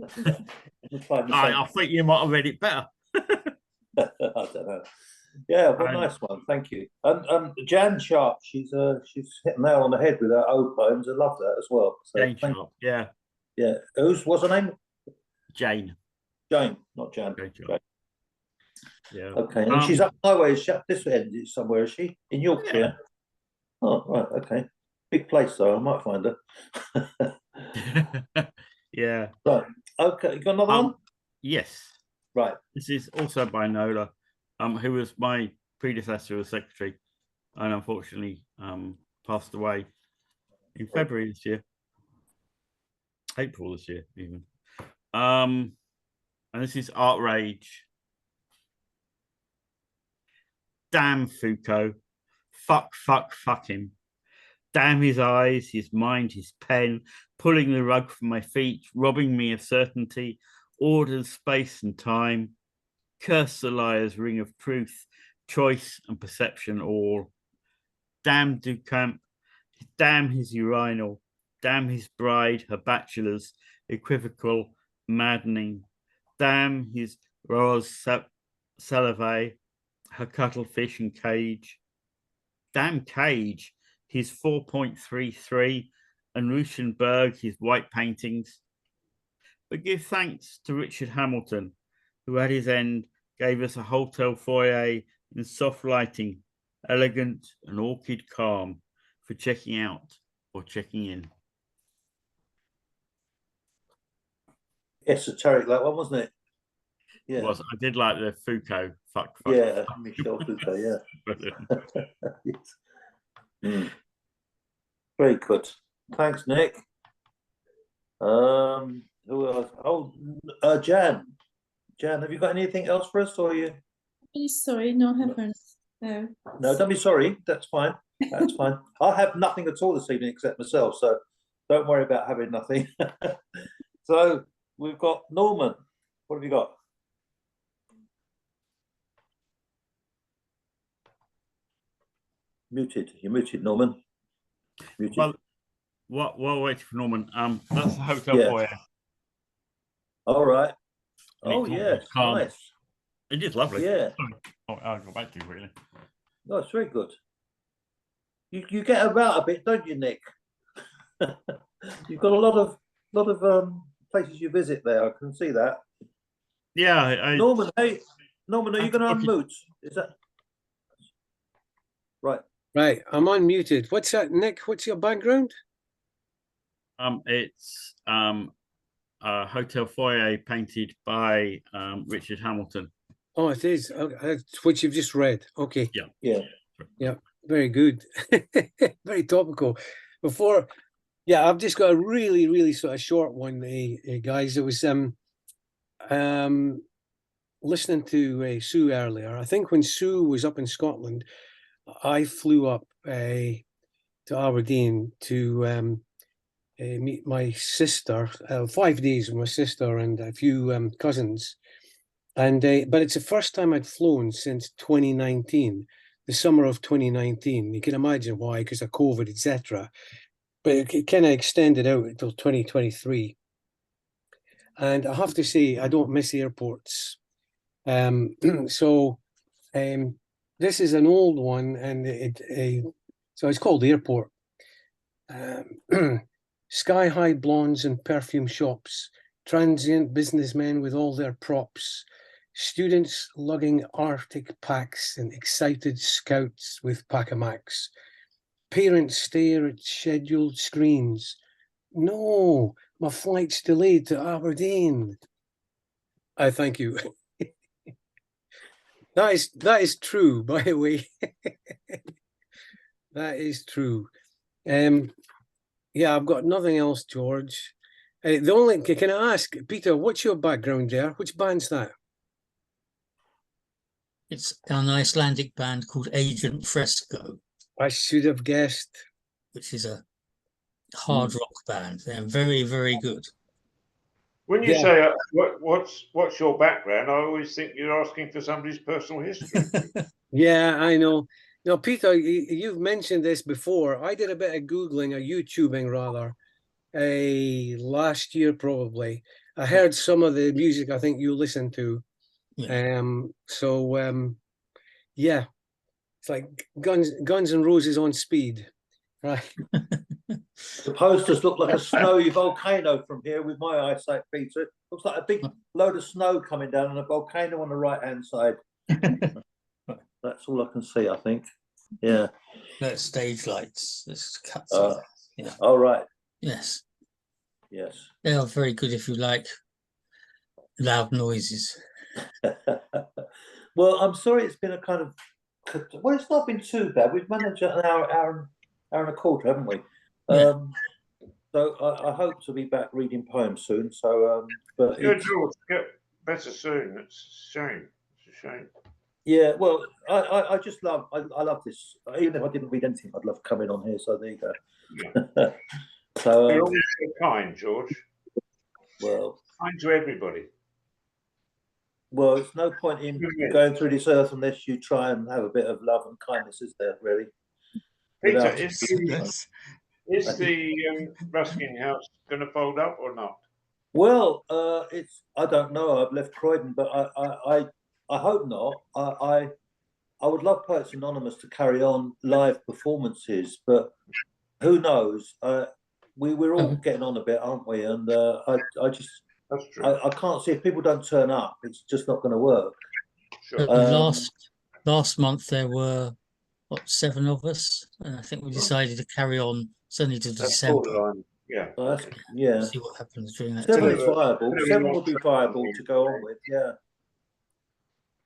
I think you might have read it better. I don't know. Yeah, well, nice one, thank you. And Jan Sharp, she's hit the nail on the head with her old poems. I love that as well. So Jane Sharp, yeah. Yeah. What's her name? Jane. Jane, not Jan. Jane. Yeah. Okay, and she's up my way. This end somewhere, is she? In Yorkshire? Yeah. Oh, right, okay. Big place though, I might find her. Yeah. Right. Okay, you got another one? Yes. Right. This is also by Nola, who was my predecessor as secretary, and unfortunately passed away in February this year. April this year, even. And this is Art Rage. Damn Foucault. Fuck him. Damn his eyes, his mind, his pen, pulling the rug from my feet, robbing me of certainty, orders, space and time. Curse the liar's ring of truth, choice and perception all. Damn Duchamp, damn his urinal, damn his bride, her bachelors, equivocal, maddening. Damn his Rose Salave, her cuttlefish and cage. Damn Cage, his 4.33, and Rauschenberg, his white paintings. But give thanks to Richard Hamilton, who at his end gave us a hotel foyer in soft lighting, elegant and orchid calm, for checking out or checking in. Esoteric, that one, wasn't it? Yeah. It was. I did like the Foucault. Fuck. Yeah, Michel Foucault, yeah. Yes. Very good. Thanks, Nick. Who else? Oh, Jan. Jan, have you got anything else for us, or are you? Really sorry, no, I haven't. No. No, don't be sorry. That's fine. That's fine. I have nothing at all this evening except myself, so don't worry about having nothing. So we've got Norman. What have you got? muted. You're muted, Norman. Muted. Well, while waiting for Norman, that's the hotel Yeah. foyer. All right. And it Oh can't be yes, calm. nice. It is lovely. Yeah. Sorry. Oh, I'll go back to you, really. No, it's very good. You get about a bit, don't you, Nick? You've got a lot of places you visit there. I can see that. Yeah, Norman, hey, Norman, are you going to unmute? Is that right? Right, I'm unmuted. What's that, Nick? What's your background? It's a hotel foyer painted by Richard Hamilton. Oh, it is. Which you've just read. Okay. Yeah. Very good. Very topical. I've just got a really, really sort of short one, guys. It was listening to Sue earlier. I think when Sue was up in Scotland, I flew up to Aberdeen to meet my sister. 5 days with my sister and a few cousins. And but it's the first time I'd flown since 2019, the summer of 2019. You can imagine why, because of COVID, etc. But it kind of extended out until 2023. And I have to say, I don't miss airports. So this is an old one, and so it's called Airport. Sky-high blondes and perfume shops, transient businessmen with all their props, students lugging Arctic packs and excited scouts with Pacamax. Parents stare at scheduled screens. No, my flight's delayed to Aberdeen. I thank you. That is true, by the way. That is true. Yeah, I've got nothing else, George. Can I ask, Peter, what's your background there? Which band's that? It's an Icelandic band called Agent Fresco. I should have guessed. Which is a hard rock band. They're very, very good. When you say what's your background, I always think you're asking for somebody's personal history. Yeah, I know. Now, Peter, you've mentioned this before. I did a bit of Googling, or YouTubing rather, last year probably. I heard some of the music I think you listened to. Yeah. Yeah, it's like Guns N' Roses on speed, right? The posters look like a snowy volcano from here with my eyesight, Peter. It looks like a big load of snow coming down and a volcano on the right-hand side. That's all I can see, I think. Yeah. No, stage lights. It's cut. Yeah. All right. Yes. Yes. They are very good if you like loud noises. Well, I'm sorry it's been a kind of... Well, it's not been too bad. We've managed an hour and a quarter, haven't we? Yeah. So I hope to be back reading poems soon. So, but George, get better soon. It's a shame. It's a shame. Yeah, well, I just love I love this. Even if I didn't read anything, I'd love coming on here. So there you go. Yeah. So you're always so kind, George. Well, kind to everybody. Well, it's no point in going through this earth unless you try and have a bit of love and kindness, is there, really? Peter, is the Ruskin house going to fold up or not? Well, I don't know. I've left Croydon, but I hope not. I would love Poets Anonymous to carry on live performances, but who knows? We're all getting on a bit, aren't we? And I just. That's true. I can't see if people don't turn up, it's just not going to work. Sure. Last month there were 7 of us, and I think we decided to carry on certainly to December. Yeah. Yeah. See what happens during that. 7 is viable. 7 would be viable to go on with. Yeah.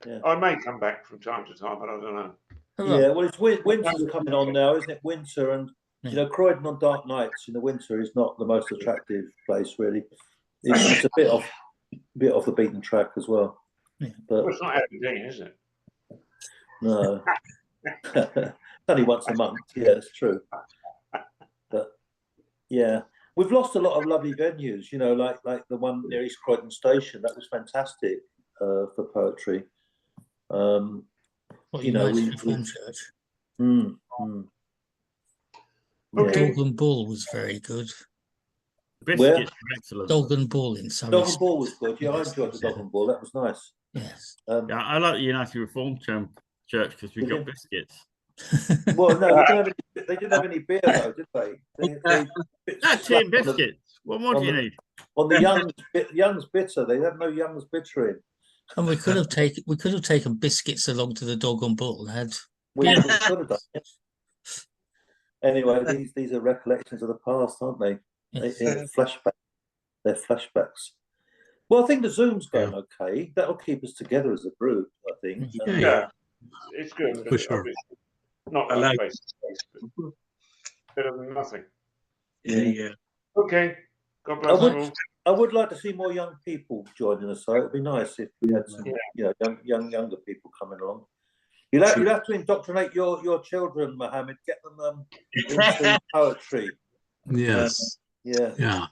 Yeah. I may come back from time to time, but I don't know. Yeah. Well, it's winter's coming on now, isn't it? Winter, and you know, Croydon on dark nights in the winter is not the most attractive place, really. It's a bit off the beaten track as well. Yeah. But well, it's not Aberdeen, is it? No. Only once a month. Yeah, it's true. But yeah, we've lost a lot of lovely venues. You know, like the one near East Croydon Station. That was fantastic for poetry. You know, Church. Yeah. Okay. Dog and Bull was very good. Biscuits are excellent. Dog and Bull in Surrey. Dog and Bull was good. Yeah, I Yes, enjoyed the yeah. Dog and Bull. That was nice. Yes. Yeah, I like the United Reformed Church because we Did got you? biscuits. Well, no, they didn't have any beer though, did they? Tea and biscuits. What more do you need? On the Young's Bitter, they have no Young's Bitter in. And we could have taken biscuits along to the Dog and Bull. We could have done it. Anyway, these are recollections of the past, aren't they? Yes. They're flashbacks. Well, I think the Zoom's going okay. That'll keep us together as a group, I think. Yeah, it's good. For sure. Not I like face to face, but better than nothing. Yeah. Okay. God bless you all. I would like to see more young people joining us. So it'd be nice if we had some, younger people coming along. You'll have to indoctrinate your children, Mohammed. Get them into poetry. Yes. Yeah.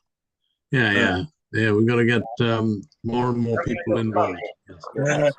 Yeah. We've got to get more and more people involved. Yes.